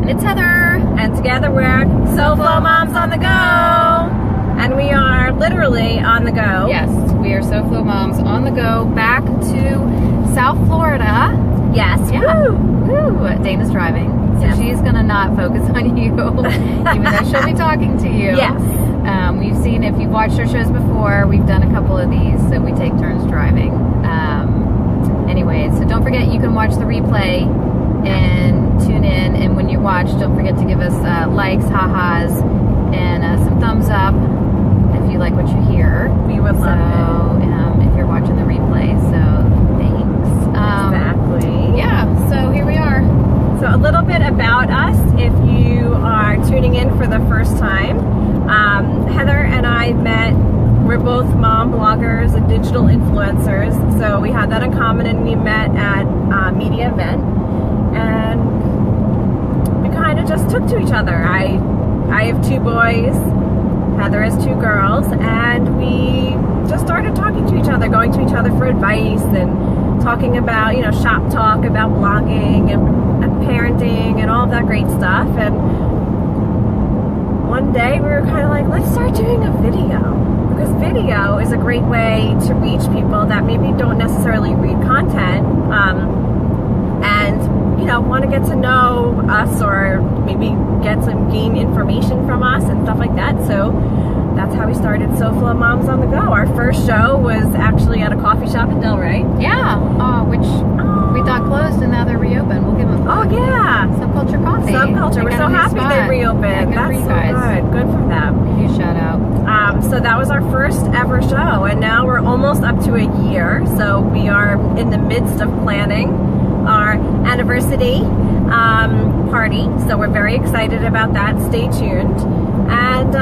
It's Heather. And together we're SoFlo Moms on the Go. And we are literally on the go. Yes, we are SoFlo Moms on the go back to South Florida. Yes. Yeah. Woo. Dana's driving. So yes. She's going to not focus on you, even though she'll be talking to you. Yes. We've seen, if you've watched our shows before, we've done a couple of these, so we take turns driving. Anyways, so don't forget you can watch the replay and tune in, and when you watch, don't forget to give us likes, ha-has, and some thumbs up if you like what you hear. We would love it. If you're watching the replay, so thanks. Exactly. Yeah, so here we are. So a little bit about us, if you are tuning in for the first time. Heather and I met, we're both mom bloggers and digital influencers, so we had that in common, and we met at a media event, and we kind of just took to each other. I have 2 boys, Heather has 2 girls, and we just started talking to each other, going to each other for advice, and talking about, you know, shop talk, about blogging and parenting and all of that great stuff. And one day we were kind of like, let's start doing a video, because video is a great way to reach people that maybe don't necessarily read content and, you know, want to get to know us, or maybe gain information from us and stuff like that. So that's how we started SoFlo Moms on the Go. Our first show was actually at a coffee shop in Delray. Yeah, which we thought closed, and now they're reopened. We'll give them a Oh yeah, Subculture Coffee. Subculture. We're so happy they reopened. Yeah, good That's for you so guys. good for them. Huge shout out. So that was our first ever show, and now we're almost up to a year. So we are in the midst of planning our anniversary party. So we're very excited about that. Stay tuned. And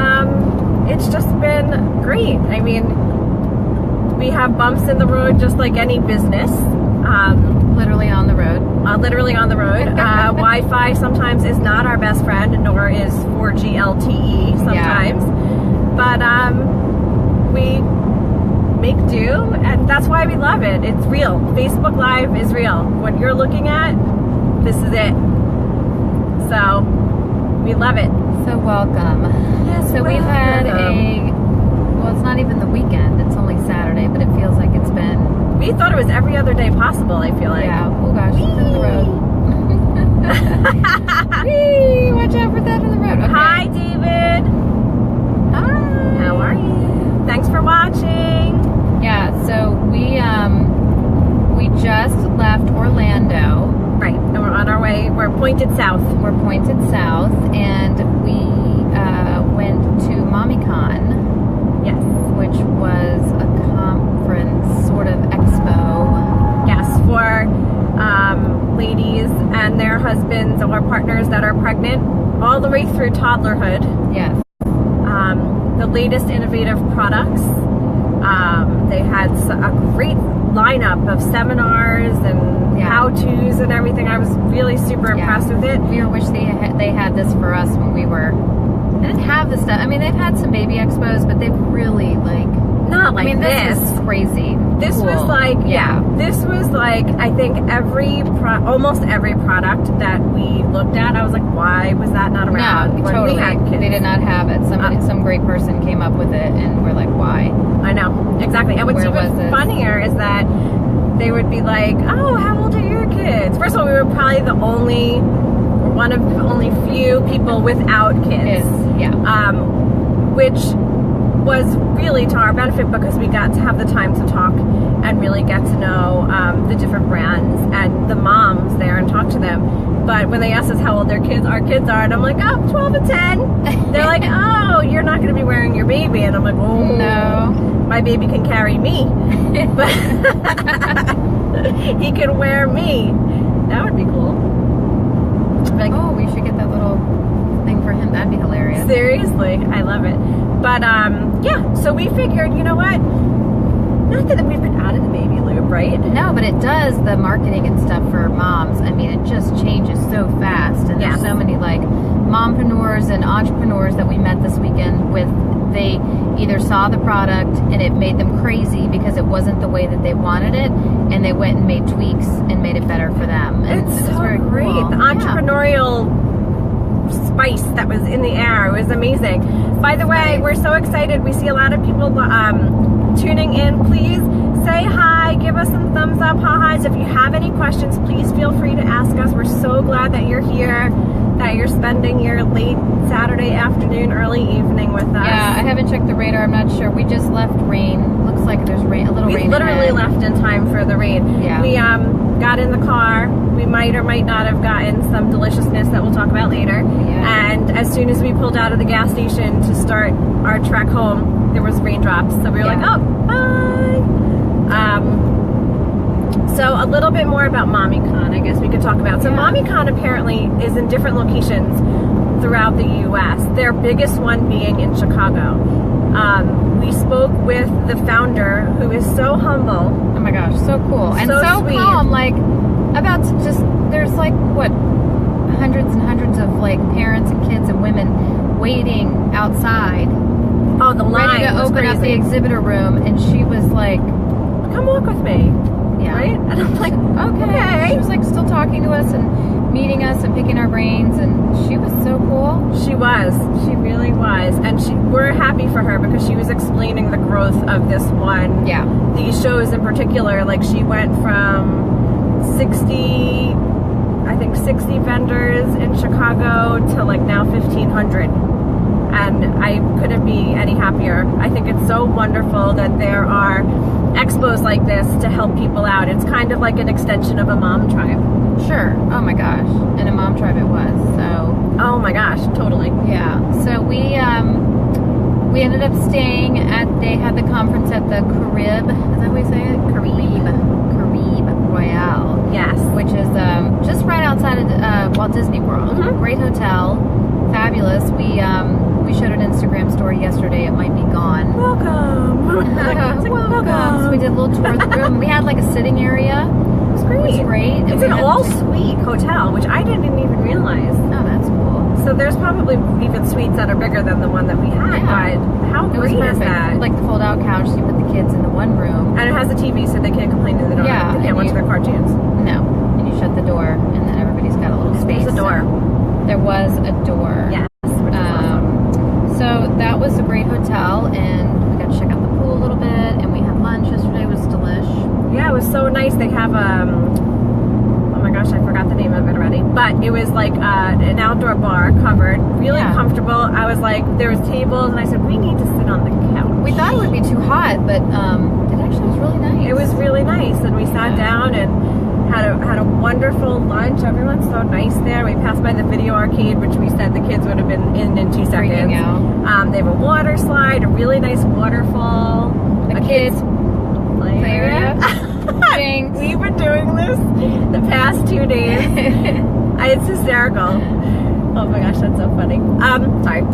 it's just been great. I mean, we have bumps in the road just like any business. Literally on the road. Literally on the road. Wi-Fi sometimes is not our best friend, nor is 4G LTE sometimes. Yeah. But we make do, and that's why we love it. It's real. Facebook Live is real. What you're looking at, this is it. So we love it. So welcome. Yes, so we've had well, it's not even the weekend. It's only Saturday, but it feels like it's been. We thought it was every other day possible, I feel like. Yeah. Oh gosh, it's in the road. Whee! Watch out for that in the road. Okay. Hi, David. Hi. How are you? Thanks for watching. Yeah. So we just left Orlando. Right, and we're on our way. We're pointed south. We're pointed south, and we went to MommyCon. Yes. Which was a conference, sort of expo. Yes, for ladies and their husbands or partners that are pregnant, all the way through toddlerhood. Yes. The latest innovative products. They had a great lineup of seminars and how-tos and everything. I was really super impressed with it. We wish they had this for us when we were. They didn't have this stuff. I mean, they've had some baby expos, but they've really not like this is crazy. This cool. was like this was like, I think almost every product that we looked at, I was like, why was that not around? No, when totally. We had kids? They did not have it. Some great person came up with it, and we're like, why? I know, exactly. And what's even funnier is that they would be like, oh, how old are your kids? First of all, we were probably one of the only few people without kids. Which was really to our benefit, because we got to have the time to talk and really get to know the different brands and the moms there and talk to them. But when they asked us how old our kids are, and I'm like, oh, 12 and 10. They're like, oh, you're not going to be wearing your baby. And I'm like, oh, no. My baby can carry me. But he can wear me. That would be cool. Like, oh, we should get that little thing for him. That'd be hilarious. Seriously, I love it. But yeah, so we figured, you know what? Not that we've been out of the baby loop, right? No, but it does the marketing and stuff for moms. I mean, it just changes so fast, and there's so many like mompreneurs and entrepreneurs that we met this weekend with. They either saw the product and it made them crazy because it wasn't the way that they wanted it, and they went and made tweaks and made it better for them. And it's so very great. Cool. The entrepreneurial spice that was in the air. It was amazing. By the way, we're so excited. We see a lot of people tuning in. Please say hi, give us some thumbs up, ha-has. If you have any questions, please feel free to ask us. We're so glad that you're here, that you're spending your late Saturday afternoon, early evening with us. Yeah, I haven't checked the radar. I'm not sure. We just left rain. Looks like there's rain, a little rain. We literally left in time for the rain. Yeah. We got in the car. We might or might not have gotten some deliciousness that we'll talk about later. Yeah. And as soon as we pulled out of the gas station to start our trek home, there was raindrops. So we were like, oh, bye. So a little bit more about MommyCon, I guess we could talk about. So MommyCon apparently is in different locations throughout the U.S. Their biggest one being in Chicago. We spoke with the founder, who is so humble. Oh my gosh, so cool. And so sweet. calm, like, about to just, there's like, what, hundreds and hundreds of like parents and kids and women waiting outside. Oh, the line ready to was open up the crazy. exhibitor room, and she was like, Come walk with me. yeah. Right? And I'm like, Okay. She was like still talking to us and meeting us and picking our brains, and she was so cool. She was. She really was. And we're happy for her because she was explaining the growth of this one. Yeah. These shows in particular, like she went from 60 vendors in Chicago to like now 1,500. And I couldn't be any happier. I think it's so wonderful that there are expos like this to help people out. It's kind of like an extension of a mom tribe. Sure. Oh my gosh. And a mom tribe it was. So. Oh my gosh, totally. Yeah. So we ended up staying at, they had the conference at the Caribe, is that what we say it? Caribe Royal. Yes. Which is just right outside of Walt Disney World. Mm-hmm. Great hotel. Fabulous. We showed an Instagram story yesterday. It might be gone. Welcome. Welcome. So we did a little tour of the room. We had like a sitting area. It was great. It was great. It's an all-suite hotel, which I didn't even realize. Oh, that's cool. So there's probably even suites that are bigger than the one that we had. Yeah. But how It was great perfect. is that? Like the fold-out couch. So you put the kids in the one room. And it has a TV, so they can't complain that they Yeah, can't and watch their cartoons. No. And you shut the door, and then everybody's got a little space. There's a door. There was a door. Yes. Which is awesome. So that was a great hotel, and we got to check out the pool a little bit, and we had lunch yesterday. It was delish. Yeah, it was so nice. They have oh my gosh, I forgot the name of it already. But it was like an outdoor bar covered, really comfortable. I was like, there was tables, and I said, we need to sit on the couch. We thought it would be too hot, but it actually was really nice. It was really nice, and we sat down and had a wonderful lunch. Everyone's so nice there. We passed by the video arcade, which we said the kids would have been in 2 seconds. Freaking out. They have a water slide, a really nice waterfall. The kids play area. Thanks. We've been doing this the past 2 days. It's hysterical. Oh my gosh, that's so funny. Sorry.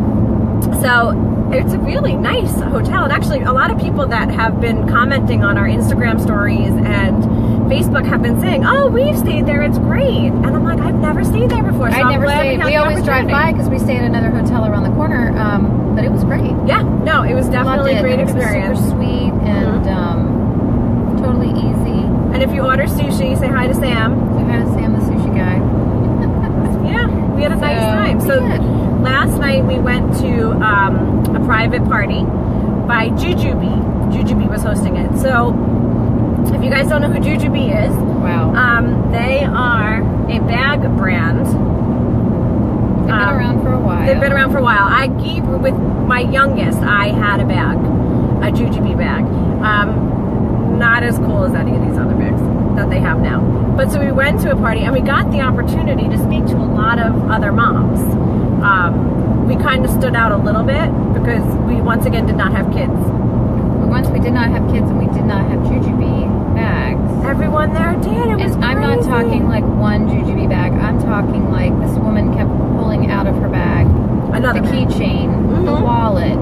So it's a really nice hotel, and actually a lot of people that have been commenting on our Instagram stories and Facebook have been saying, oh, we've stayed there, it's great. And I'm like, I've never stayed there before. So I never stayed. We always drive by because we stay at another hotel around the corner, but it was great. Yeah, no, it was definitely a great experience. Super sweet and totally easy. And if you order sushi, say hi to Sam. Say hi to Sam, the sushi guy. Yeah, we had a nice time. So last night we went to a private party by Jujubee. Jujubee was hosting it. So if you guys don't know who Jujubee is, wow, they are a bag brand. They've been around for a while. They've been around for a while. With my youngest, I had a bag, a Jujubee bag. Not as cool as any of these other bags that they have now. But so we went to a party and we got the opportunity to speak to a lot of other moms. We kind of stood out a little bit because we once again did not have kids. Once we did not have kids and we did not have Jujubee bags. Everyone there did. It was and I'm not talking like one Jujubee bag. I'm talking like this woman kept pulling out of her bag another the keychain, the wallet,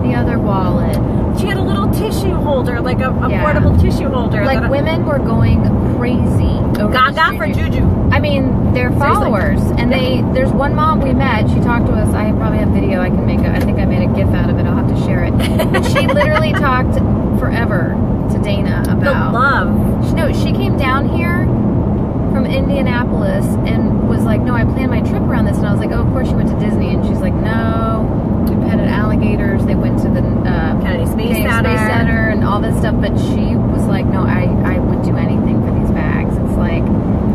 the other wallet. She had a little tissue holder, like a portable tissue holder. Like women were going crazy over Gaga for Juju. I mean, they're followers, and there's one mom we met. She talked to us. I probably have video. I can make I think I made a GIF out of it. I'll have to share it. But she literally talked forever to Dana about the love. She came down here from Indianapolis and was like, no, I planned my trip around this. And I was like, oh, course she went to Disney, and she's like, no, we petted alligators. They went to the Kennedy Space Center and all this stuff. But she was like, no, I would do anything for these bags. It's like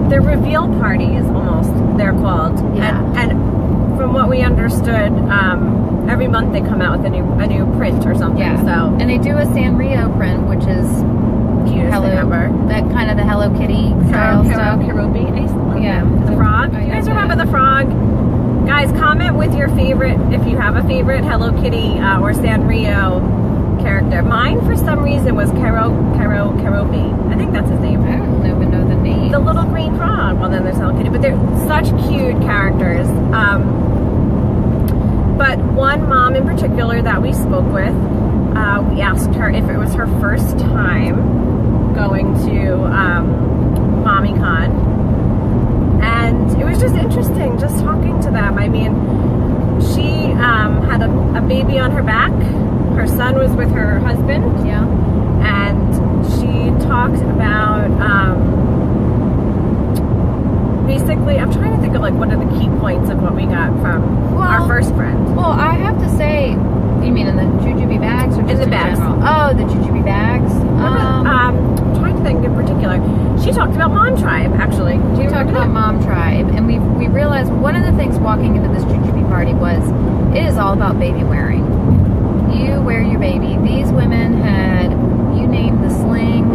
the reveal parties, almost they're called. Yeah. And from what we understood, every month they come out with a new print or something. Yeah. So and they do a Sanrio print, which is cutest thing ever. That kind of the Hello Kitty style stuff. Yeah. The frog. You guys remember the frog? Guys, comment with your favorite, if you have a favorite Hello Kitty or Sanrio character. Mine, for some reason, was Caribe. I think that's his name. I don't even know the name. The little green frog. Well, then there's Hello Kitty, but they're such cute characters. But one mom in particular that we spoke with, we asked her if it was her first time going to MommyCon, and it was just interesting just talking to them. I mean, she had a baby on her back. Her son was with her husband. Yeah. And she talked about basically, I'm trying to think of like what are the key points of what we got from our first friend. Well, I have to say, you mean in the jujube bags or just in the bags? General? Oh, the jujube bags. I'm trying to think in particular. She talked about Mom Tribe, actually. We talked about Mom Tribe, and we realized one of the things walking into this jujube party was it is all about baby wearing. You wear your baby. These women had, you name the sling,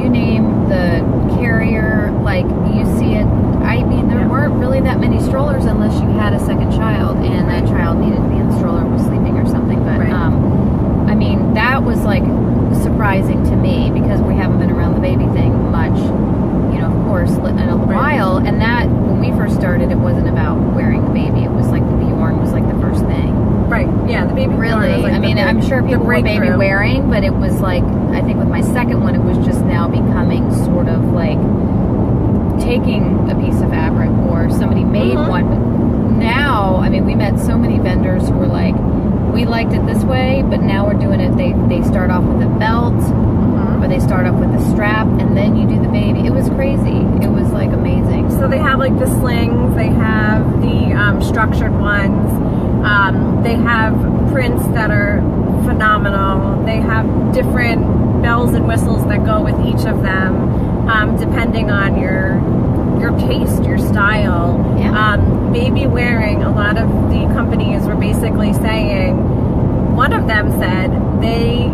you name the carrier, like you see it. I mean, there weren't really that many strollers unless you had a second child and that child needed to be in the stroller and was sleeping or something. But I mean, that was like surprising to me because we haven't been around the baby thing much, you know, of course, in a while. And that, when we first started, it wasn't about wearing the baby. It was like the Bjorn was like the first thing. Right, yeah, the baby really. Was like I mean, I'm sure people were baby wearing, but it was like, I think with my second one, it was just now becoming sort of like taking a piece of fabric or somebody made one. But now, I mean, we met so many vendors who were like, we liked it this way, but now we're doing it. They start off with a belt, or they start off with a strap, and then you do the baby. It was crazy. It was like amazing. So they have like the slings, they have the structured ones. They have prints that are phenomenal. They have different bells and whistles that go with each of them, depending on your taste, your style. Yeah. Baby wearing, a lot of the companies were basically saying, one of them said they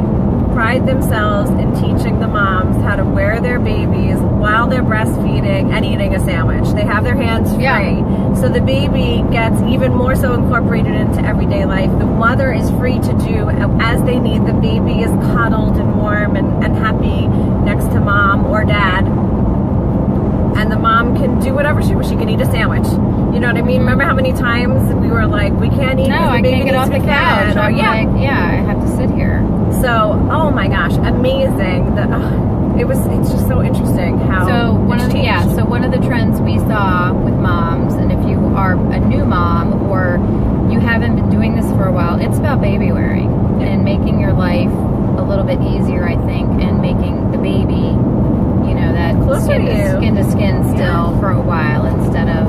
pride themselves in teaching the moms how to wear their babies while they're breastfeeding and eating a sandwich. They have their hands free. Yeah. So the baby gets even more so incorporated into everyday life. The mother is free to do as they need. The baby is cuddled and warm and happy next to mom or dad. And the mom can do whatever she can eat a sandwich. You know what I mean? Remember how many times we were like, we can't eat. No, I can't get off the couch. Or, yeah, I have to sit here. So, oh my gosh, amazing! It's just so interesting how. So one of the trends we saw with moms, and if you are a new mom or you haven't been doing this for a while, it's about baby wearing and making your life a little bit easier, I think, and making the baby, you know, that skin to skin still for a while instead of.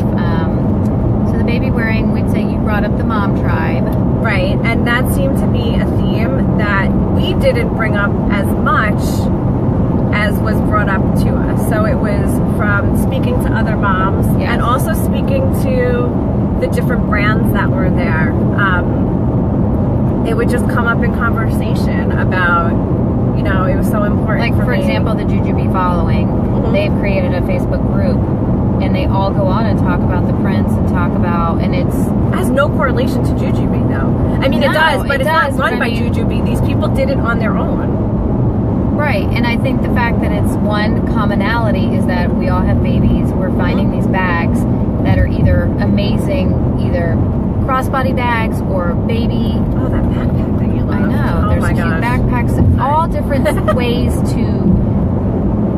So the baby wearing, we'd say you brought up the Mom Tribe. Right, and that seemed to be a theme that we didn't bring up as much as was brought up to us. So it was from speaking to other moms and also speaking to the different brands that were there. It would just come up in conversation about, you know, it was so important. Like, for example, the Jujube Following, they've created a Facebook group. And they all go on and talk about the prints and talk about, and it has no correlation to Jujube though. I mean, it does, but it's not run by Jujube. These people did it on their own. Right, and I think the fact that it's one commonality is that we all have babies. We're finding these bags that are either amazing, either crossbody bags or baby. Oh, that backpack that you love. I know. There's cute backpacks, all different ways to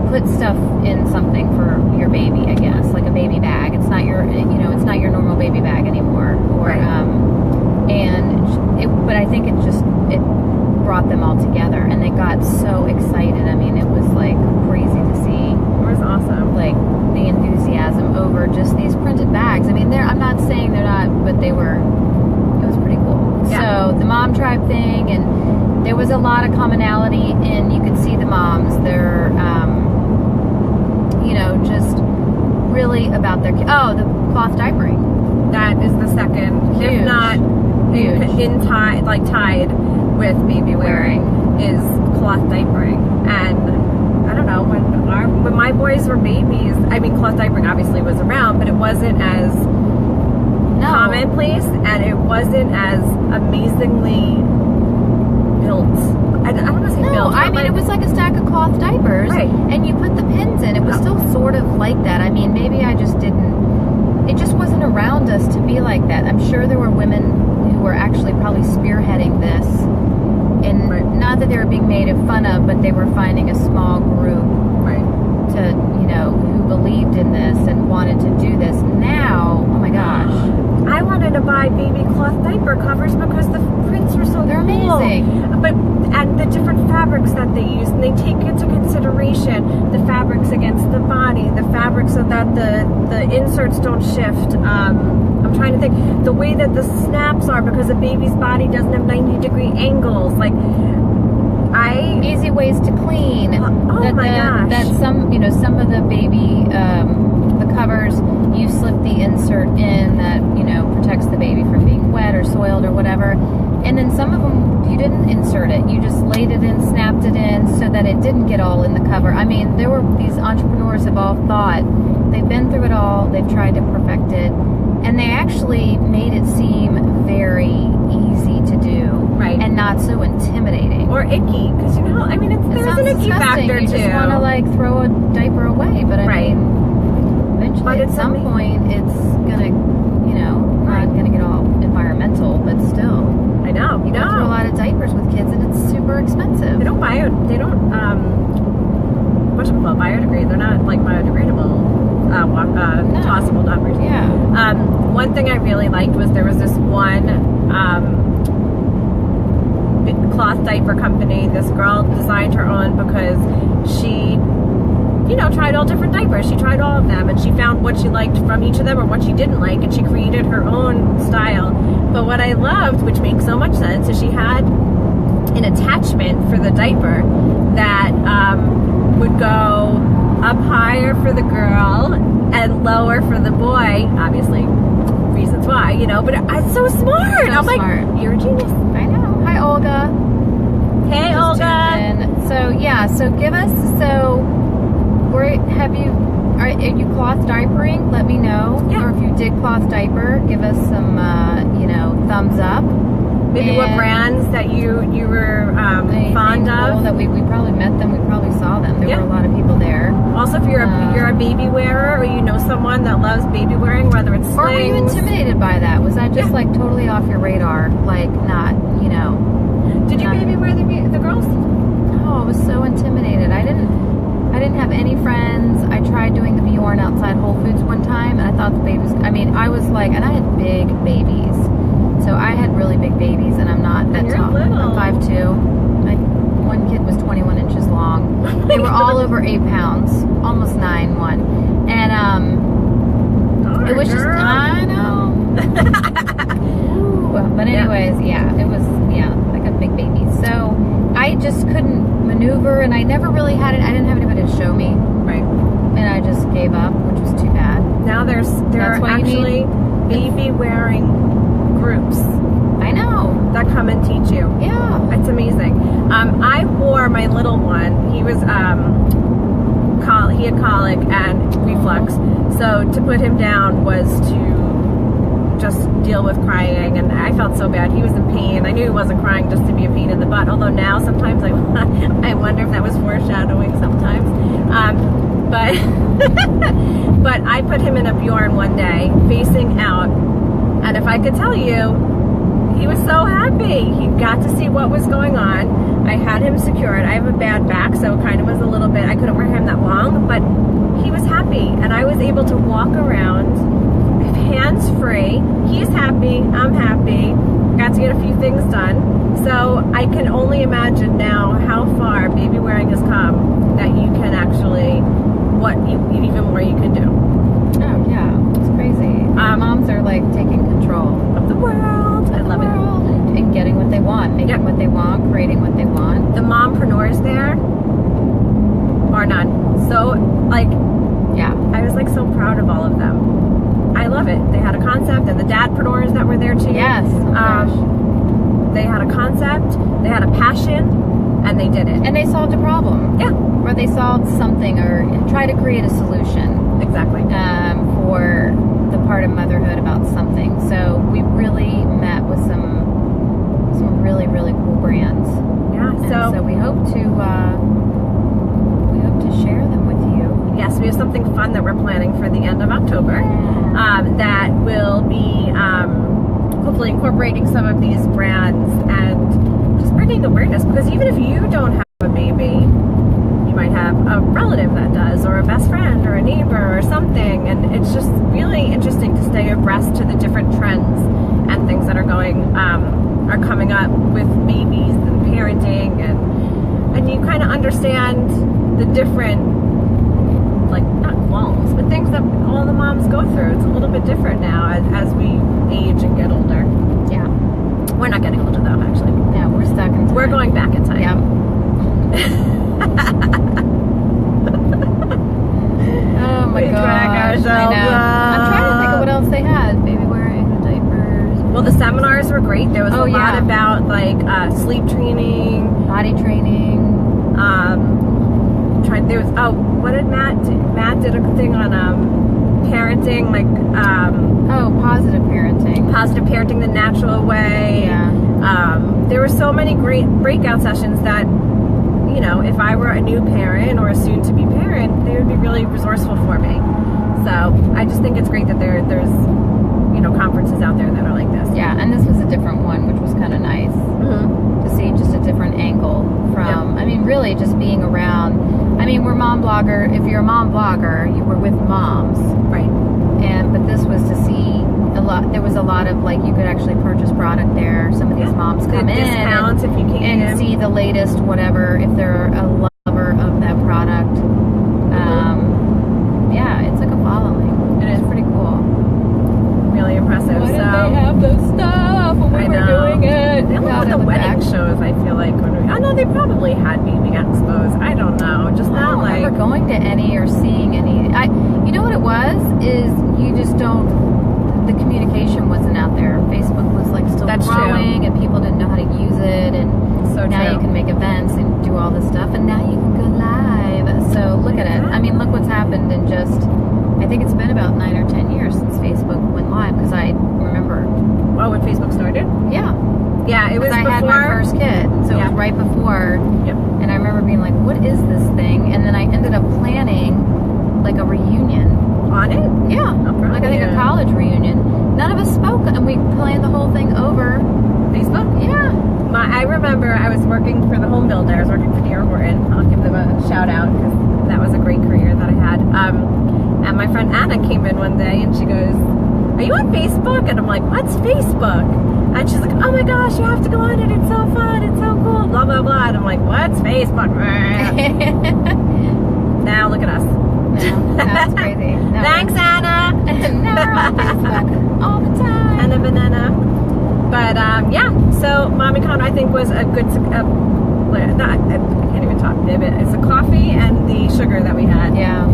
put stuff in something for your baby, I guess, like a baby bag. It's not your, you know, it's not your normal baby bag anymore. Or, but I think it brought them all together, and they got so excited. I mean, it was like crazy to see. It was awesome. Like the enthusiasm over just these printed bags. I mean, I'm not saying they're not, but lot of commonality in, you could see the moms, they're, you know, just really about their, oh, the cloth diapering. That is the second, Huge. if not Huge. tied with baby wearing, is cloth diapering. And I don't know, when my boys were babies, I mean, cloth diapering obviously was around, but it wasn't as commonplace, and it wasn't as amazingly built. I don't want to say built. I mean, it was like a stack of cloth diapers, right, and you put the pins in. It was still sort of like that. I mean, maybe I just didn't, it just wasn't around us to be like that. I'm sure there were women who were actually probably spearheading this, and not that they were being made fun of, but they were finding a small group to, you know, who believed in this and wanted to do this. Now, oh my gosh, I wanted to buy baby cloth diaper covers because the prints were so they're cool. amazing. But and the different fabrics that they use, and they take into consideration the fabrics against the body, the fabrics so that the inserts don't shift. I'm trying to think the way that the snaps are, because a baby's body doesn't have 90-degree angles. Like, easy ways to clean. Oh my gosh. That some, you know, some of the baby, the covers, you slip the insert in that, you know, protects the baby from being wet or soiled or whatever. And then some of them, you didn't insert it. You just laid it in, snapped it in so that it didn't get all in the cover. I mean, there were, these entrepreneurs have all thought, they've been through it all, they've tried to perfect it, and they actually made it seem very easy to do. Right. And not so intimidating. Or icky, because, you know, I mean, there's an icky factor, you too. You just want to, like, throw a diaper away, but I mean, eventually at some point it's gonna, you know, not gonna get all environmental, but still. I know. You go through a lot of diapers with kids, and it's super expensive. They don't biodegrade. They're not like biodegradable, tossable diapers. Yeah. One thing I really liked was there was this one cloth diaper company. This girl designed her own because she, you know, tried all different diapers. She tried all of them, and she found what she liked from each of them or what she didn't like, and she created her own style. But what I loved, which makes so much sense, is she had an attachment for the diaper that would go up higher for the girl and lower for the boy. Obviously, reasons why, you know, but it's so smart. So I'm smart. like, you're a genius. I know. Hi, Olga. Hey, Just Olga. tuned in. So yeah, so give us, are you cloth diapering? Let me know. Yeah. Or if you did cloth diaper, give us some, you know, thumbs up. Maybe what brands that you were fond of. That we probably met them, we probably saw them. There were a lot of people there. Also, if you're a baby wearer, or you know someone that loves baby wearing, whether it's slings. Or were you intimidated by that? Was that just like totally off your radar? Like not, you know. Did you baby wear the girls? No, I was so intimidated. I didn't have any friends. I tried doing the Bjorn outside Whole Foods one time, and I thought the babies, I mean, I was like, and I had big babies. So I had really big babies, and I'm not that tall. Little. I'm 5'2". One kid was 21 inches long. They were all over 8 pounds, almost 9, one. And it was just, I know. Ooh, but anyways, it was, like a big baby. So I just couldn't maneuver, and I never really had it. I didn't have anybody to show me. Right. And I just gave up, which was too bad. Now there are actually baby wearing groups. I know. That come and teach you. Yeah. It's amazing. I wore my little one. He was he had colic and reflux. So to put him down was to just deal with crying, and I felt so bad. He was in pain. I knew he wasn't crying just to be a pain in the butt, although now sometimes I wonder if that was foreshadowing sometimes. But I put him in a Bjorn one day, facing out, and if I could tell you, he was so happy. He got to see what was going on. I had him secured. I have a bad back, so it kind of was a little bit, I couldn't wear him that long, but he was happy, and I was able to walk around hands-free. He's happy, I'm happy, got to get a few things done. So I can only imagine now how far baby wearing has come, that you can actually, even more you can do. Oh yeah, it's crazy. Moms are like taking control of the world. I love it. And getting what they want, making what they want, creating what they want. The mompreneurs there are none. So, like, Yeah. I was, like, so proud of all of them. I love it. They had a concept, and the dadpreneurs that were there, too. Yes. Oh my gosh. They had a concept, they had a passion, and they did it. And they solved a problem. Yeah. Or they solved something or try to create a solution Exactly. for the part of motherhood about something. So we really met with some really, really cool brands. Yeah. And So we hope to share them with you. yes, we have something fun that we're planning for the end of October that will be hopefully incorporating some of these brands and just bringing awareness, because even if you don't have a baby, you might have a relative that does, or a best friend or a neighbor or something, and it's just really interesting to stay abreast to the different trends and things that are coming up with babies and parenting, and you kind of understand the different, like, not qualms, but things that all the moms go through. It's a little bit different now as we age and get older. Yeah. We're not getting older though, actually. Yeah, we're stuck in time. We're going back in time. Yep. Oh my We drag gosh. ourselves I know. I'm trying to think of what else they had. Baby wearing the diapers. Well, the seminars were great. There was a lot about, like, sleep training, Body training. There was what did Matt do? Matt did a thing on parenting, like Positive parenting. positive parenting the natural way. Yeah. There were so many great breakout sessions that, you know, if I were a new parent or a soon-to-be parent, they would be really resourceful for me. So I just think it's great that there's, you know, conferences out there that are like this. Yeah, and this was a different one, which was kind of nice to see just a different angle from, I mean, really just being around. I mean, we're mom blogger. If you're a mom blogger, you were with moms. Right. But this was to see a lot. There was a lot of, like, you could actually purchase product there. Some of these moms come in discounts if you can, and see the latest whatever, if they're a lover of that product. Yeah, it's like a following. It is pretty cool. Really impressive. Why didn't they have those stuff when we were doing it? They only had the wedding shows, I feel like. I know they probably had baby expos. I don't know. Just not like. I don't remember going to any or seeing any. You know what it was? Is you just don't. The communication wasn't out there. Facebook was, like, still growing, and people didn't know how to use it. And so now you can make events and do all this stuff, and now you can go live. So look at it. I mean, look what's happened in just. I think it's been about 9 or 10 years since Facebook went live, because I remember. Oh, when Facebook started? Yeah. Yeah, it was before. I had my first kid, so it was right before. Yep. And I remember being like, what is this thing? And then I ended up planning, like, a reunion. On it? Yeah. Like, I think a college reunion. None of us spoke, and we planned the whole thing over Facebook? Yeah. I remember I was working for the home builder. I was working for D.R. Horton. I'll give them a shout out, because that was a great career that I had. And my friend Anna came in one day, and she goes, are you on Facebook? And I'm like, what's Facebook? And she's like, oh my gosh, you have to go on it. It's so fun. It's so cool. Blah, blah, blah. And I'm like, what's Facebook? Now look at us. No, that's crazy. No. Thanks, Anna. Now we're on Facebook all the time. Anna Banana. But yeah, so MommyCon I think was a good. I can't even talk. It's the coffee and the sugar that we had. Yeah.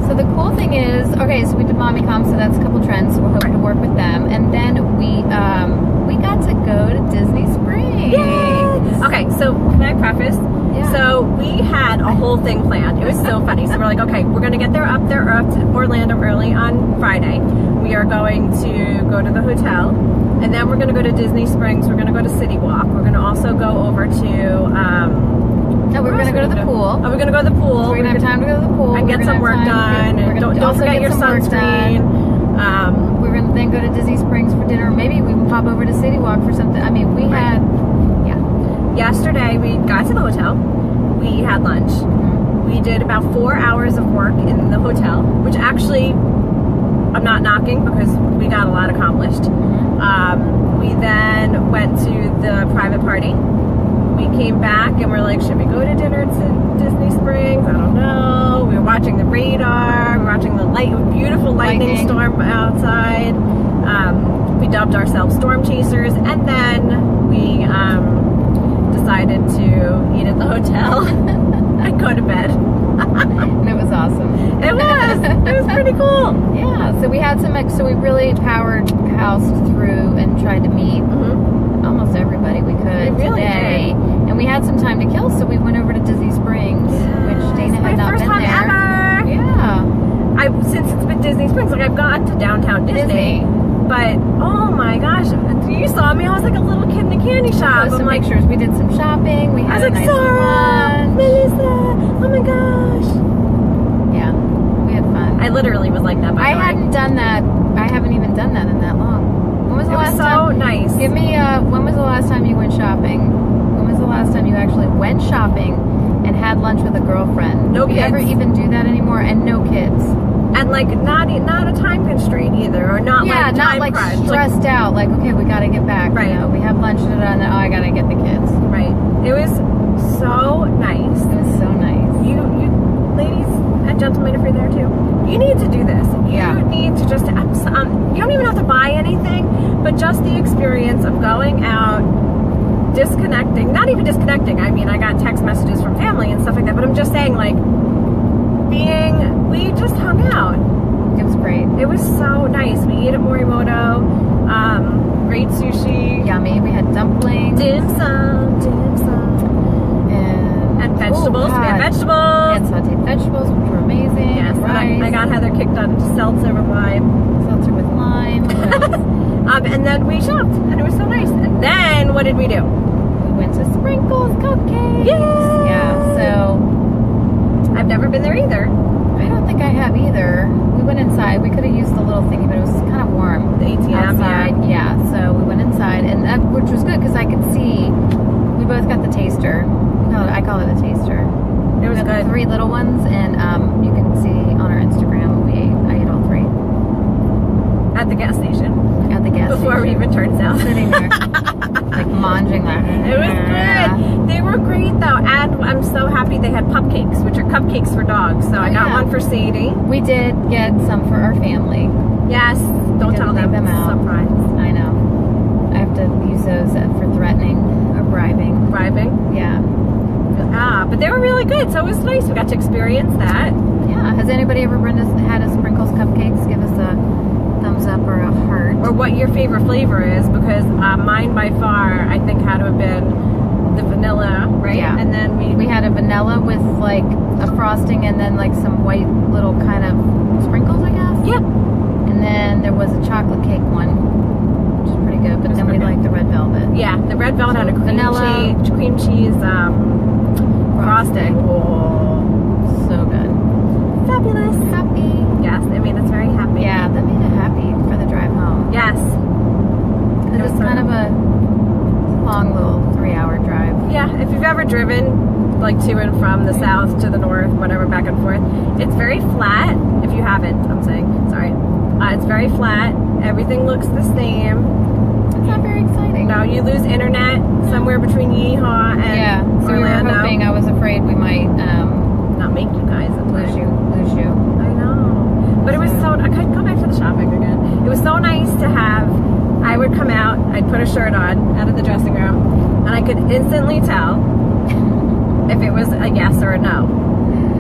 So the cool thing is, okay, so we did MommyCon, so that's a couple trends. So we're hoping to work with them, and then we got to go to Disney Springs. Yes. Okay, so can I preface? Yeah. So we had a whole thing planned. It was so funny. So we're like, okay, we're gonna get up to Orlando early on Friday. We are going to go to the hotel, and then we're gonna go to Disney Springs. We're gonna go to City Walk. We're gonna also go over to. No, we're going to go to the pool. Oh, we're going to go to the pool. So we're going to have time to go to the pool. And get some work done. And don't forget your sunscreen. We're going to then go to Disney Springs for dinner. Maybe we can pop over to City Walk for something. I mean, we had, yesterday we got to the hotel. We had lunch. We did about 4 hours of work in the hotel, which actually I'm not knocking because we got a lot accomplished. We then went to the private party. We came back and we're like, should we go to dinner to Disney Springs? I don't know. We were watching the radar. We were watching the beautiful lightning storm outside. We dubbed ourselves storm chasers, and then we decided to eat at the hotel and go to bed. And it was awesome. It was pretty cool. Yeah, so we had so we really housed through and tried to meet almost everybody we could today. And we had some time to kill, so we went over to Disney Springs, which Dana had not been there. My first time ever. Yeah. Since it's been Disney Springs, like I've gone to downtown Disney. But oh my gosh, you saw me. I was like a little kid in a candy shop. Some pictures. We did some shopping. We had a nice Sarah, Melissa. Oh my gosh. Yeah, we had fun. I literally was like that. I hadn't done that. I haven't even done that in that long. When was the last time? So nice. Give me. When was the last time you went shopping? When was the last time you actually went shopping and had lunch with a girlfriend? No kids. kids. Do you ever even do that anymore? And no kids. And like not a time constraint either, or not like time not like crunch. stressed out. Like okay, we got to get back. Right. You know, we have lunch and then I got to get the kids. Right. It was so nice. It was so nice. You ladies and gentlemen, if you're there too, you need to do this. You need to just you don't even have to buy anything, but just the experience of going out, disconnecting. Not even disconnecting. I mean, I got text messages from family and stuff like that, but I'm just saying like. We just hung out. It was great. It was so nice. We ate at Morimoto. Great sushi. Yummy. We had dumplings. Dim sum. And vegetables. We had vegetables. We had sauteed vegetables, which were amazing. Yes. Rice. I got Heather kicked on seltzer with lime. Seltzer with lime. And then we shopped, and it was so nice. And then what did we do? We went to Sprinkles Cupcakes. Yay! Yeah. So. I've never been there either. I don't think I have either. We went inside. We could have used the little thingy, but it was kind of warm. The ATM outside. Yeah. So we went inside, and which was good because I could see. We both got the taster. I call it a taster. It was good. 3 little ones, and you can see on our Instagram I ate all 3 at the gas station. At the gas before station. we even turned south. Sitting there, like munging that. It was good. They were great though, and I'm so happy they had pupcakes, which are cupcakes for dogs. So I got one for Sadie. We did get some for our family. Yes, don't tell leave them out. Surprise. I know. I have to use those for threatening or bribing. Bribing? Yeah. But they were really good, so it was nice. We got to experience that. Yeah. Has anybody ever had a Sprinkles Cupcakes? Give us a thumbs up or a heart. Or what your favorite flavor is, because mine by far, I think, had to have been the vanilla, right? Yeah. And then we had a vanilla with like a frosting and then like some white little kind of sprinkles, I guess. Yeah. And then there was a chocolate cake one, which is pretty good. But then we liked the red velvet. Yeah, the red velvet had a cream cheese frosting. Oh, so good. Fabulous. Happy. Yes, I mean it's very happy. Yeah, that made it happy for the drive home. Yes. It was kind of a long little 3-hour drive. Yeah, if you've ever driven like to and from the south to the north, whatever, back and forth, it's very flat. If you haven't, I'm saying, sorry. It's very flat. Everything looks the same. It's not very exciting. No, you lose internet somewhere between Yeehaw and so Orlando. we were hoping. I was afraid we might not make you guys lose you. I know, but it was so. I could go back to the shopping again. It was so nice to have. I would come out. I'd put a shirt on out of the dressing room, and I could instantly tell if it was a yes or a no.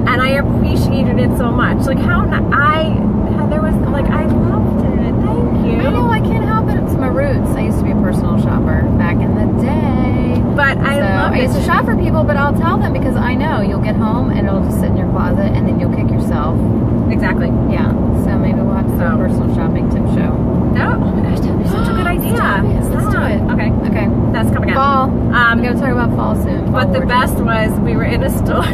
And I appreciated it so much. Like there was like I loved it. Thank you. I know, I can't help it. It's my roots. I used to be a personal shopper back in the day. But I used to shop for people, but I'll tell them because I know you'll get home and it'll just sit in your closet and then you'll kick yourself. Exactly. Yeah. So maybe we'll have to do a personal shopping tip show. No? Oh my gosh, that'd be such a good idea. Let's do it. Okay. Okay. That's coming out. Fall. We're going to talk about fall soon. But the best was we were in a store.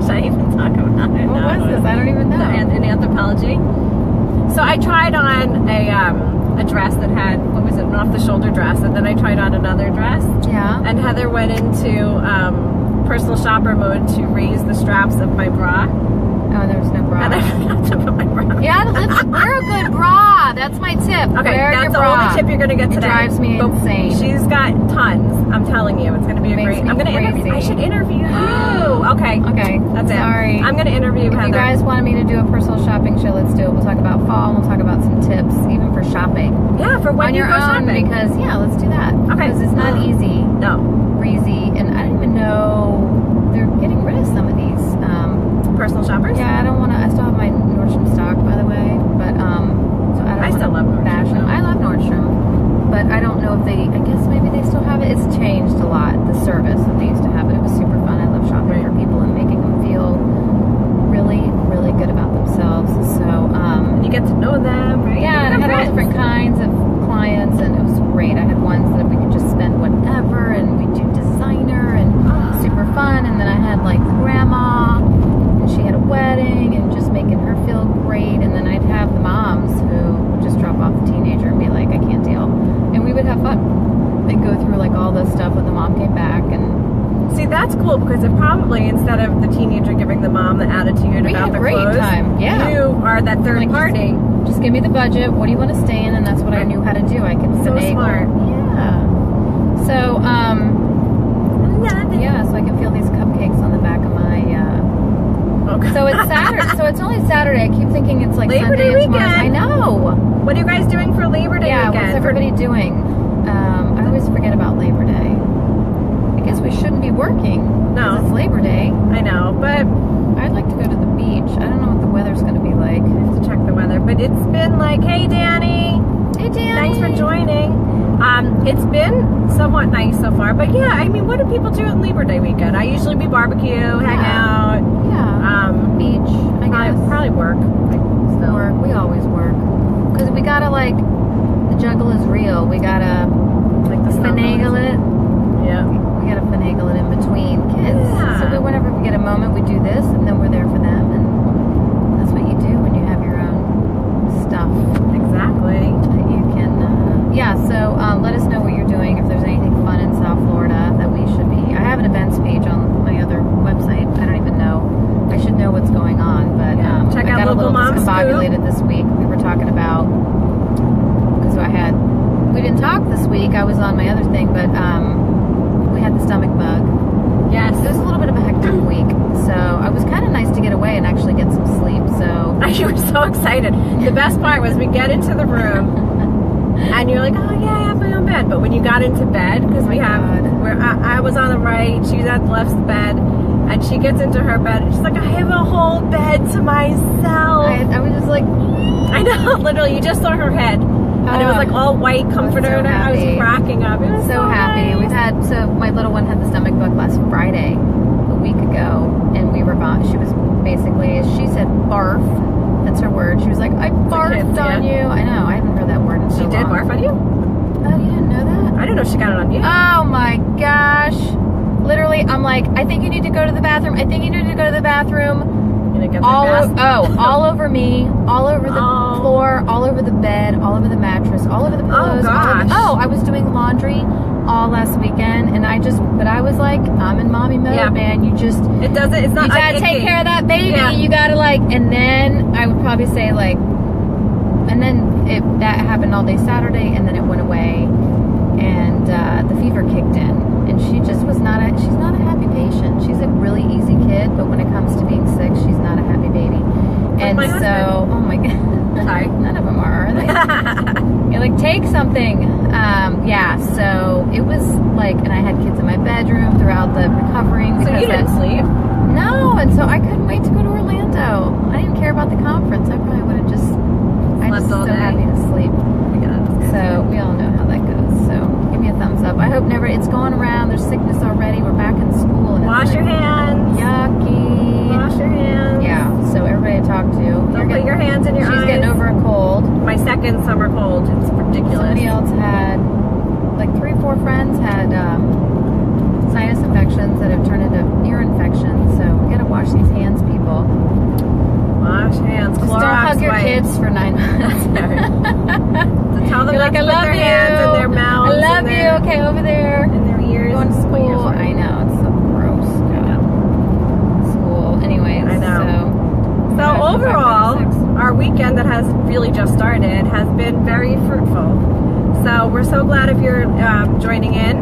Should I even talk about it? What was this? I don't even know. In Anthropologie. So I tried on a dress that had, what was it, an off-the-shoulder dress, and then I tried on another dress. Yeah. And Heather went into personal shopper mode to raise the straps of my bra. Oh, there was no bra. And I forgot to put my bra bra. Yeah, wear a good bra. That's my tip. Okay, wear that's your the bra. only tip you're gonna get today. It drives me insane. She's got tons. I'm telling you, it's gonna be a Makes great. me I'm gonna crazy. interview. I should interview you. Okay. Okay. That's it. Sorry. I'm gonna interview If Heather. you guys wanted me to do a personal shopping show, let's do it. We'll talk about fall, and we'll talk about some tips, even for shopping. Yeah, for when on you your go own, shopping. because let's do that. Okay. Because it's not easy, No. breezy, and I don't even know, they're getting rid of some of these. Personal shoppers? Yeah, I don't want to. I still have my Nordstrom stock, by the way, but so I don't. I still love Nordstrom. bash them. I love Nordstrom, but I don't know if they. I guess maybe they still have it. It's changed a lot. The service that they used to have, it was super fun. I love shopping for people and making them feel really, really good about themselves. So And you get to know them, right? yeah, and I had all different kinds of clients, and it was great. I had ones that we could just spend whatever, and we do designer and super fun. And then I had like the grandma, and she had a wedding, and just making her feel great. And then I'd have the moms who would just drop off the teenager and be like, I can't deal. And we would have fun. They'd go through like all this stuff when the mom came back, and See, that's cool because it probably, instead of the teenager giving the mom the attitude we about had a the great clothes, time. Yeah. you are that third Like, party. Just give me the budget. What do you want to stay in? And that's what I knew how to do. I could So finagle. smart. Yeah. So, yeah, so I can feel these cupcakes on the back of my, Okay. So it's Saturday. So it's only Saturday. I keep thinking it's like Labor Sunday Day and tomorrow. I weekend. know. What are you guys doing for Labor Day Yeah, weekend? what's everybody doing? I always forget about Labor Day. I guess we shouldn't be working. No. 'Cause it's Labor Day. I know, but I'd like to go to the beach. I don't know what the weather's going to be like. I have to check the weather. But it's been like, hey, Danny. Hey, Dan. Thanks for joining. It's been somewhat nice so far, but yeah, I mean, what do people do on Labor Day weekend? I usually be barbecue, hang out, Yeah. Beach, I guess. probably work. Like, still. Work. We always work. Because we gotta, like, the juggle is real. We gotta, Like the finagle it. Yeah. We gotta finagle it in between kids. Yeah. So that whenever we get a moment, we do this, and then we're there for them. And that's what you do when you have your own stuff. Exactly. That you can, so let us know what you're doing, if there's anything fun in South Florida that we should be. I have an events page on my other website. I don't even know. I should know what's going on, but Check I out got a Local little Mom discombobulated this week. We were talking about, because we didn't talk this week. I was on my other thing, but we had the stomach bug. Yes. It was a little bit of a hectic week, so I was kind of nice to get away and actually get some sleep. So You were so excited. The best part was we get into the room and you're like, oh yeah, I have my own bed. But when you got into bed, because I was on the right, she was at the left bed, and she gets into her bed and she's like, I have a whole bed to myself. I was just like, I know, literally, you just saw her head. And it was like all white comforter, so and I was happy. cracking up. It was so happy. nice. We've had, so my little one had the stomach bug last Friday, a week ago, and we were, she was basically, she said barf, that's her word. She was like, I barfed kids, on yeah. you. I know, I haven't heard that word in so She did long. barf on you? Oh, you didn't know that? I didn't know she got it on you. Oh my gosh. Literally, I'm like, I think you need to go to the bathroom. I think you need to go to the bathroom. You didn't get All that fast? all over me, all over the Oh. floor, all over the bed, all over the mattress, all over the pillows. gosh. I was doing laundry all last weekend, and but I was like, I'm in mommy mode, Yeah. man. It's not You like gotta take icky. care of that baby. Yeah. You gotta and then I would probably say and then that happened all day Saturday, and then it went away, and the fever kicked in, and she just was she's not a happy patient. She's a really easy kid, but when it comes to being sick, she's not a happy baby. And my so, husband. oh my god, Sorry. none of them are they? You're like, take something. So it was and I had kids in my bedroom throughout the recovering. So because you didn't sleep? No, and so I couldn't wait to go to Orlando. I didn't care about the conference. I probably would have just, I'm just all so day. happy to sleep. Oh my God. So we all know how that goes. So give me a thumbs up. I hope it's going around. There's sickness already. We're back in school. And Wash it's your hands. yucky. Wash your hands. Yeah, so everybody I talk to. Don't put your hands in your eyes. She's getting over a cold. My second summer cold. It's ridiculous. Somebody else had, 3 or 4 friends had sinus infections that have turned into ear infections. So we gotta wash these hands, people. Wash hands. Just don't Clorox hug your wipes. kids for 9 months. To tell them You're not like, to I put love their you. hands in their mouths. I love and you. their, Okay, over there. in their ears. Going to What years school. were I you? know, it's so gross. I know. School. Anyways, I know. So gosh, overall, we're back to 6. our our weekend that has really just started has been very fruitful. So we're so glad if you're joining in.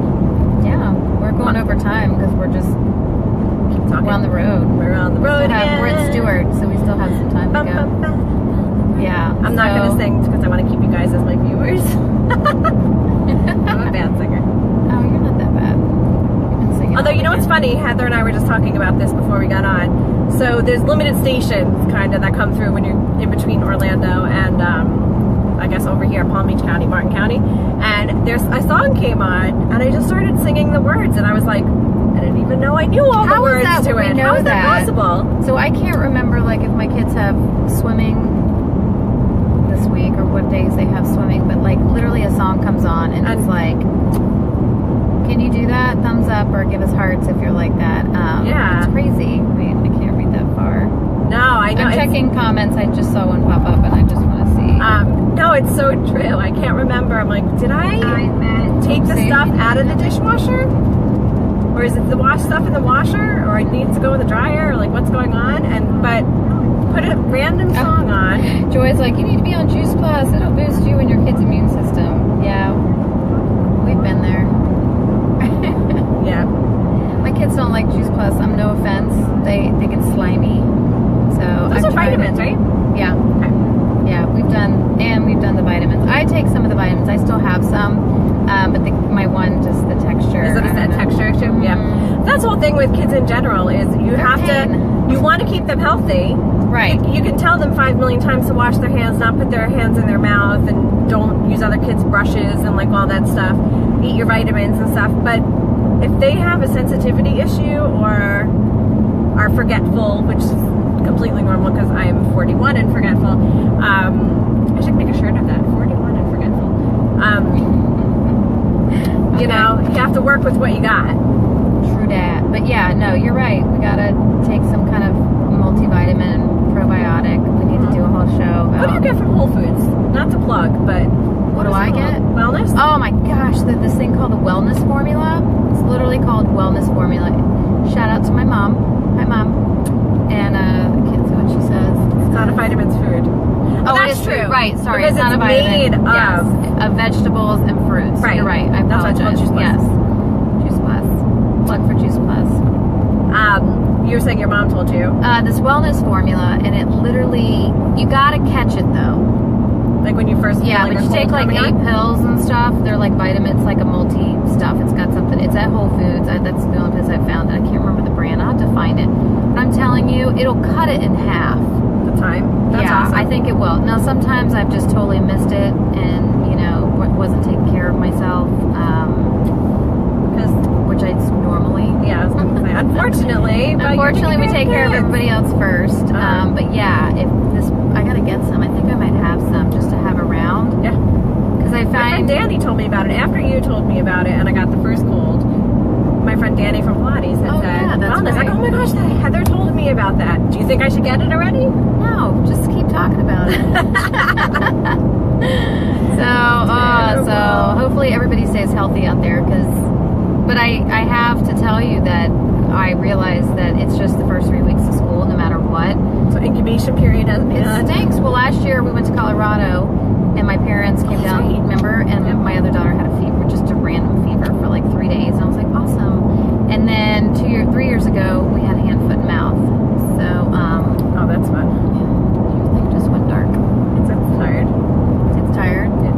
Yeah, we're going over time because we're just Talking. we're on the road. We're on the road. We're at Stewart, so we still have some time to go. Yeah. I'm not going to sing because I want to keep you guys as my viewers. I'm a bad singer. Oh, you're not that bad. You've been singing. Although, you know what's funny? Heather and I were just talking about this before we got on. So there's limited stations kind of that come through when you're in between Orlando and I guess over here, Palm Beach County, Martin County. And there's a song came on and I just started singing the words and I was like, I didn't even know I knew all the words to it. How is that possible? So I can't remember like if my kids have swimming this week or what days they have swimming, but like literally a song comes on and it's like, can you do that? Thumbs up or give us hearts if you're like that. Yeah. It's crazy. I mean, I can't read that far. No, I know. I'm checking comments. I just saw one pop up and I just want to see. No, it's so true. I can't remember. I'm like, did I take the stuff out of the dishwasher? Or is it the wash stuff in the washer? Or it needs to go in the dryer? Or like what's going on? But put a random song on. Joy's like, you need to be on Juice Plus. It'll boost you and your kid's immune system. Yeah, we've been there. Yeah. My kids don't like Juice Plus. No offense. They get slimy. So those are vitamins, right? Yeah. Okay. Yeah, we've done the vitamins. I take some of the vitamins. I still have some, but my one, just the texture. Is it a texture issue? Mm-hmm. Yeah. That's the whole thing with kids in general is you want to keep them healthy. Right. You can tell them 5 million times to wash their hands, not put their hands in their mouth, and don't use other kids' brushes and like all that stuff. Eat your vitamins and stuff. But if they have a sensitivity issue or are forgetful, which is completely normal because I am 41 and forgetful. I should make a shirt of that. 41 and forgetful. You know, you have to work with what you got. True that. But yeah, no, you're right. We gotta take some kind of multivitamin, probiotic. We need to do a whole show about. What do you get from Whole Foods? Not to plug, but what do I get? Wellness? Oh my gosh, this thing called the Wellness Formula. It's literally called Wellness Formula. Shout out to my mom. Hi, Mom. And I can't see what she says. It's not a vitamins food. Oh, that's true. Right, sorry. Because it's not a vitamin. Made yes, of vegetables and fruits. Right. You're right. I That's why it's apologize. called Juice Plus. Yes. Juice Plus. Plug for Juice Plus. You were saying your mom told you. This wellness formula, and it literally, you gotta catch it though. Like when you first but you take like 8 pills and stuff. They're like vitamins, like a multi stuff. It's got something. It's at Whole Foods. That's the only place I found it. I can't remember the brand. I'll have to find it. But I'm telling you, it'll cut it in half. The time. That's awesome. I think it will. Now sometimes I've just totally missed it, and you know wasn't taking care of myself, which I normally. Yeah, I was gonna say. Unfortunately, we take care of everybody else first. But yeah, if this, I gotta get some. I think I might have some just to have around. Yeah. Because I My friend find Danny told me about it after you told me about it, and I got the first cold. My friend Danny from Pilates had said, yeah, that's wellness. right. Like, oh my gosh, Heather told me about that. Do you think I should get it already? No, just keep talking about it. So hopefully everybody stays healthy out there. But I have to tell you that I realize that it's just the first 3 weeks of school, no matter what. So incubation period doesn't mean It stinks. Well, last year we went to Colorado, and my parents came down. Right. Remember? And my other daughter had a fever, just a random fever for like 3 days, and I was like, awesome. And then 3 years ago, we had hand, foot, and mouth. So, oh, that's fun. everything just went dark. It's tired. It's tired? Okay.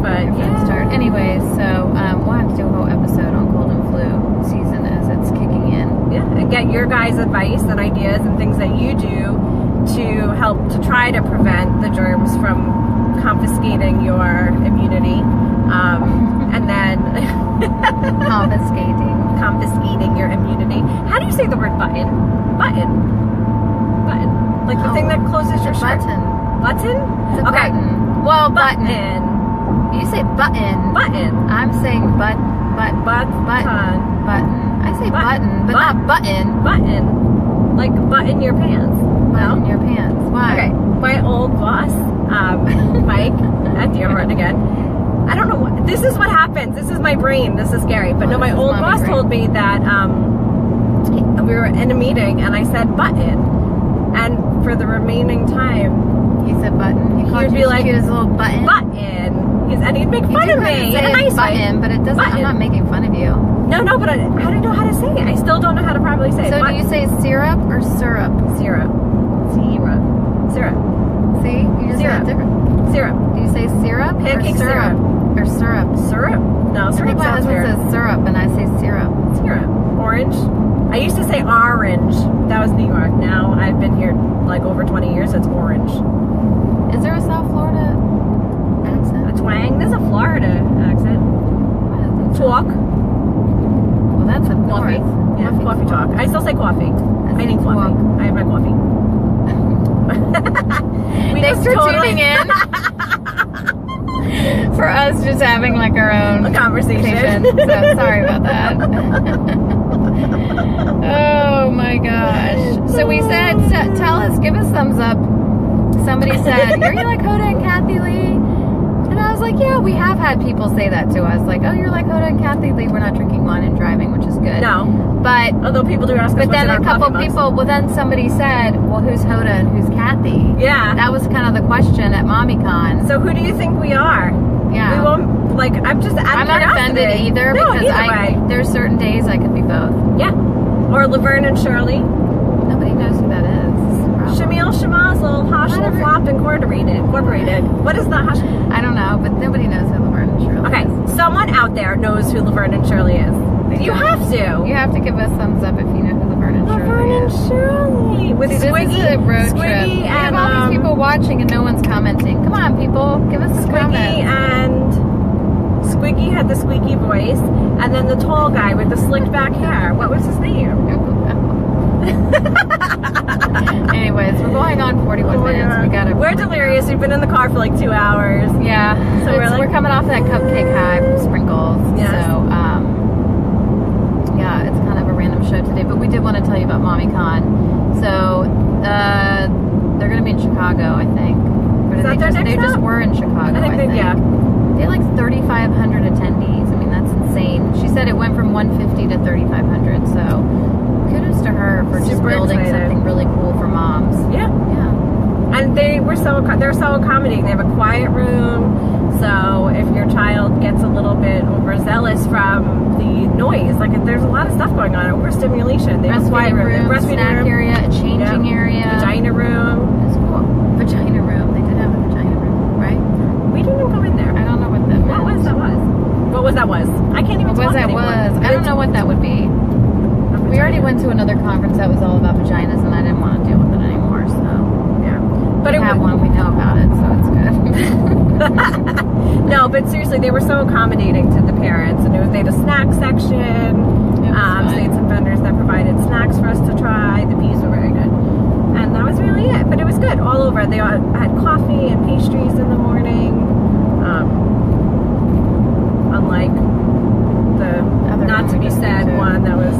But It's tired. Anyway, so we'll have to do a whole episode on cold and flu season as it's kicking in. Yeah, and get your guys' advice and ideas and things that you do to help to try to prevent the germs from confiscating your immunity. And then confiscating your immunity. How do you say the word button? Button. Like the thing that closes your shirt. Button? It's a Okay. button. Well, button. You say button. Button. I'm saying button. I say button, but not button. Button. Like button your pants. Button your pants. Why? Okay. My old boss, Mike, at Dearborn again. I don't know what, this is what happens. This is my brain. This is scary. But no, my old boss told me that we were in a meeting and I said button. And for the remaining time, He said button. He He called would you be like, cute as a little button. and he'd make fun of me in a nice way. Button, but it doesn't. I'm not making fun of you. No, but I don't know how to say it. I still don't know how to properly say it. So do you say syrup or syrup? Syrup. See, you just said it different. Syrup. Do you say syrup Pancake or syrup? Or syrup? Syrup? No, I syrup think my sounds husband weird. says syrup, and I say syrup. Syrup. Orange. I used to say orange. That was New York. Now I've been here like over 20 years. So it's orange. Is there a South Florida accent? A twang. There's a Florida accent. Talk. Well, that's a Coffee. north. Yeah, coffee talk. I still say coffee. I need coffee. talk. I have my coffee. Thanks for tuning in. For us just having like our own A conversation. So sorry about that. Oh my gosh. So we said, tell us, give us thumbs up. Somebody said, are you like Hoda and Kathy Lee? And I was like, yeah, we have had people say that to us. Like, oh, you're like Hoda and Kathy Lee. We're not drinking wine and driving, which is good. No. But Although people do ask us But what's then in a our couple coffee mugs. people, well then somebody said, well, who's Hoda and who's Kathy? Yeah. That was kind of the question at MommyCon. So who do you think we are? Yeah. We won't, like, I'm just I'm not offended either No, because either way. there's certain days I could be both. Yeah. Or Laverne and Shirley. Nobody knows who that is. Shamil Shamazel, Hashel Flopped Incorporated. What is the Hash? I don't know, but nobody knows who Laverne and Shirley Okay, is. someone out there knows who Laverne and Shirley is. You have to. You have to give us thumbs up if you know who Laverne and Shirley Laverne and is. Shirley. With See, this Squiggy. is a road trip. Squiggy We have and all these people watching and no one's commenting. Come on, people, give us some Squiggy comments. and Squiggy had the squeaky voice, and then the tall guy with the slicked back hair. What was his name? Anyways, we're going on 41 minutes. We're delirious. We've been in the car for like 2 hours. Yeah, So we're coming off that cupcake high from Sprinkles. Yes. So, yeah, it's kind of a random show today, but we did want to tell you about MommyCon. So, they're going to be in Chicago, I think. Or Is that their next they just stop? were in Chicago, I think. Yeah. They had like 3,500 attendees. I mean, that's insane. She said it went from 150 to 3,500. So, kudos to her for just Super building excited. something really cool for moms. Yeah. Yeah. And they're so accommodating. They have a quiet room, so if your child gets a little bit overzealous from the noise, like there's a lot of stuff going on, overstimulation. They have a quiet room, Snack area, a changing area. vagina room. That's cool. Vagina room. They did have a vagina room, right? We didn't even go in there. I don't know what that meant. What was that? I can't even What talk was that anymore. I don't know what that would be. We already went to another conference that was all about vaginas, and I didn't want to deal with it anymore. So Yeah, but we have one. We know about it, so it's good. No, but seriously, they were so accommodating to the parents, and they had a snack section. So they had some vendors that provided snacks for us to try. The peas were very good, and that was really it. But it was good all over. They had coffee and pastries in the morning. Unlike the Other not one to we be just said went to. one that was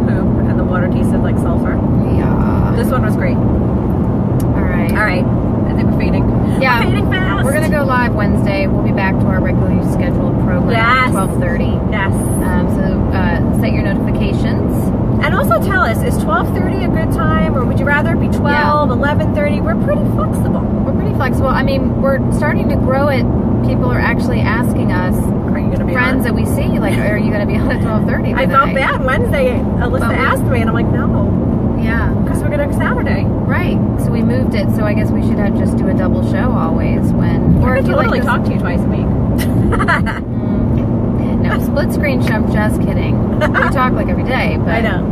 poop and the water tasted like sulfur. Yeah. This one was great. All right. All right, I think we're fading. Yeah. We're fading fast. We're gonna go live Wednesday. We'll be back to our regularly scheduled program Yes. at 12:30. Yes. So set your notifications. And also tell us, is 12:30 a good time, or would you rather it be 12, 11:30? We're pretty flexible. We're pretty flexible. I mean, we're starting to grow it. People are actually asking us, Are you going to be friends that we see, like, are you going to be on at 12:30 I today? felt bad Wednesday. Alyssa But we- asked me, and I'm like, no, Yeah. because we're going to Saturday. Right. So we moved it. So I guess we should just do a double show always when. Or I if could you totally like talk to you twice a week. No, split screen show. I'm just kidding. We talk like every day. But, I know.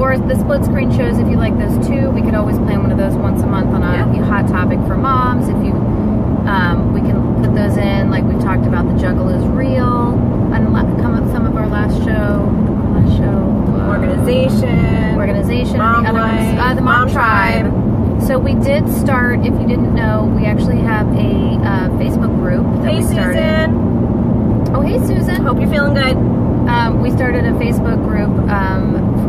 Or the split screen shows. If you like those too, we could always plan one of those once a month on a hot topic for moms. If you, we can put those in. Like we've talked about, the Juggle is Real. And come up some of our last show. Organization. Mom the other Life, ones, the Mom Tribe. So we did start. If you didn't know, we actually have a Facebook group that Hey, we started. Susan. Oh, hey, Susan. Hope you're feeling good. We started a Facebook group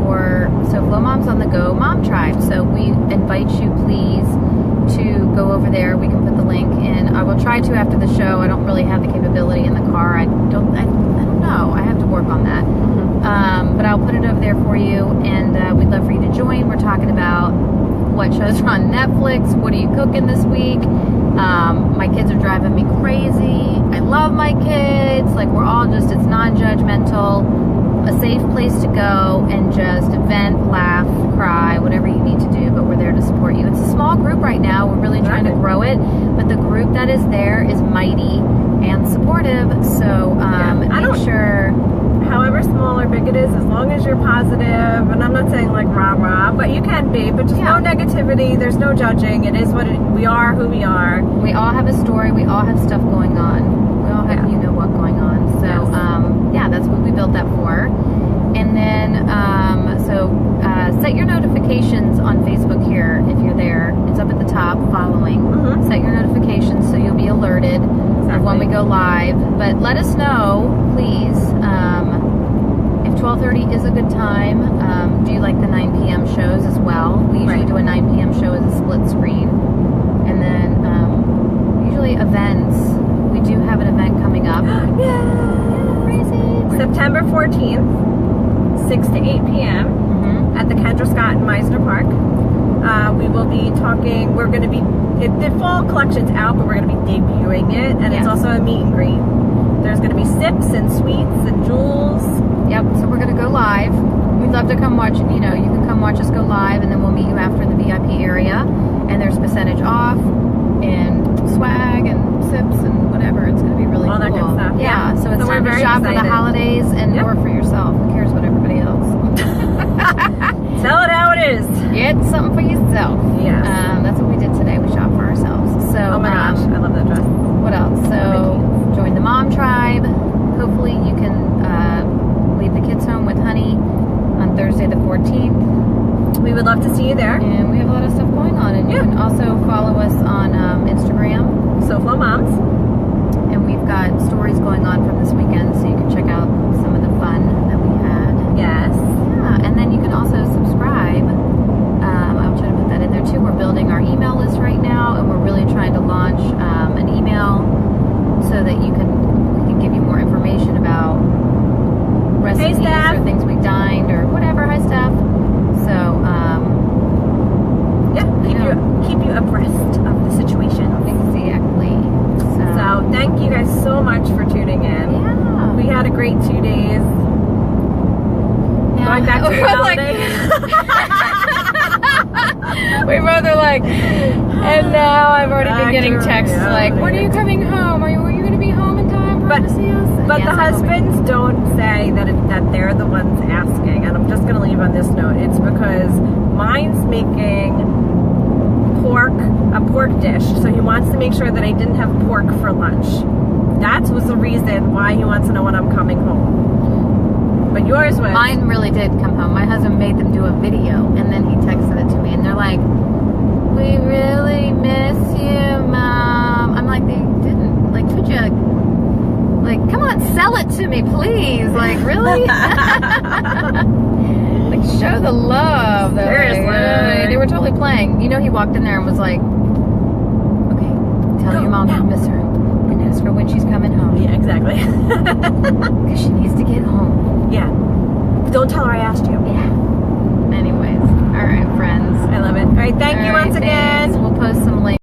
for SoFlo Moms on the Go Mom Tribe. So we invite you, please, to go over there. We can put the link in. I will try to after the show. I don't really have the capability in the car. I don't know. I have to work on that. But I'll put it over there for you, and we'd love for you to join. We're talking about what shows are on Netflix, what are you cooking this week. My kids are driving me crazy. I love my kids. Like, we're all just, it's non-judgmental, a safe place to go and just vent, laugh, cry, whatever you need to do, but we're there to support you. It's a small group right now. We're really trying to grow it, but the group that is there is mighty and supportive. So make sure, however small or big it is, as long as you're positive, and I'm not saying like rah-rah, but you can be, but just no negativity, there's no judging. It is what we are, who we are. We all have a story, we all have stuff going on. We all have, you know what going on. So, that's what we built that for. And then, set your notifications on Facebook here if you're there. It's up at the top, following. Set your notifications so you'll be alerted of when we go live. But let us know, please, if 12:30 is a good time. Do you like the 9 p.m. shows as well? We usually do a 9 p.m. show as a split screen. And then usually events. We do have an event coming up. Crazy. September 14th, 6 to 8 p.m. at the Kendra Scott in Meisner Park. We will be talking, we're going to be, the fall collection's out, but we're going to be debuting it, and it's also a meet and greet. There's going to be sips and sweets and jewels. Yep, so we're going to go live. We'd love to come watch, you can come watch us go live, and then we'll meet you after in the VIP area, and there's percentage off, and swag, and sips, and whatever. It's going to be really cool. All that good stuff. Yeah, so it's time to shop for the holidays, and or for yourself. Who cares what everybody else? Tell it how it is. Get something for yourself. Yes. That's what we did today. We shopped for ourselves. So, oh my gosh, I love that dress. What else? So, join the Mom Tribe. Hopefully you can leave the kids home with Honey on Thursday the 14th. We would love to see you there. And we have a lot of stuff going on. And you can also follow us on Instagram. SoFlo Moms. And we've got stories going on from this weekend, so you can check out some of the fun that we had. Yes. Yeah, and then you can also subscribe. I'll try to put that in there too. We're building our email list right now, and we're really trying to launch an email so that we can give you more information about recipes or things we dined or whatever. Hi, Steph. So, keep you abreast of the situation. Exactly. So thank you guys so much for tuning in. Yeah. We had a great 2 days. Going back to the holiday. We both are like, and now I've already been getting texts like, when are you coming home? Are you going to be home in time for us to see us? But the husbands don't say that they're the ones asking, and I'm just going to leave on this note. It's because mine's making a pork dish, so he wants to make sure that I didn't have pork for lunch. That was the reason why he wants to know when I'm coming home. But yours was... Mine really did come home. My husband made them do a video, and then he texted it to me, and they're like, we really miss you, Mom. I'm like, they didn't. Like, could you... Like, come on, sell it to me, please. Like, really? Like, show the love. Seriously. Like, they were totally playing. You know, he walked in there and was like, okay, tell your mom you miss her. And ask her when she's coming home. Yeah, exactly. Because she needs to get home. Yeah. Don't tell her I asked you. Yeah. Anyways. All right, friends. I love it. All right, thank you once again.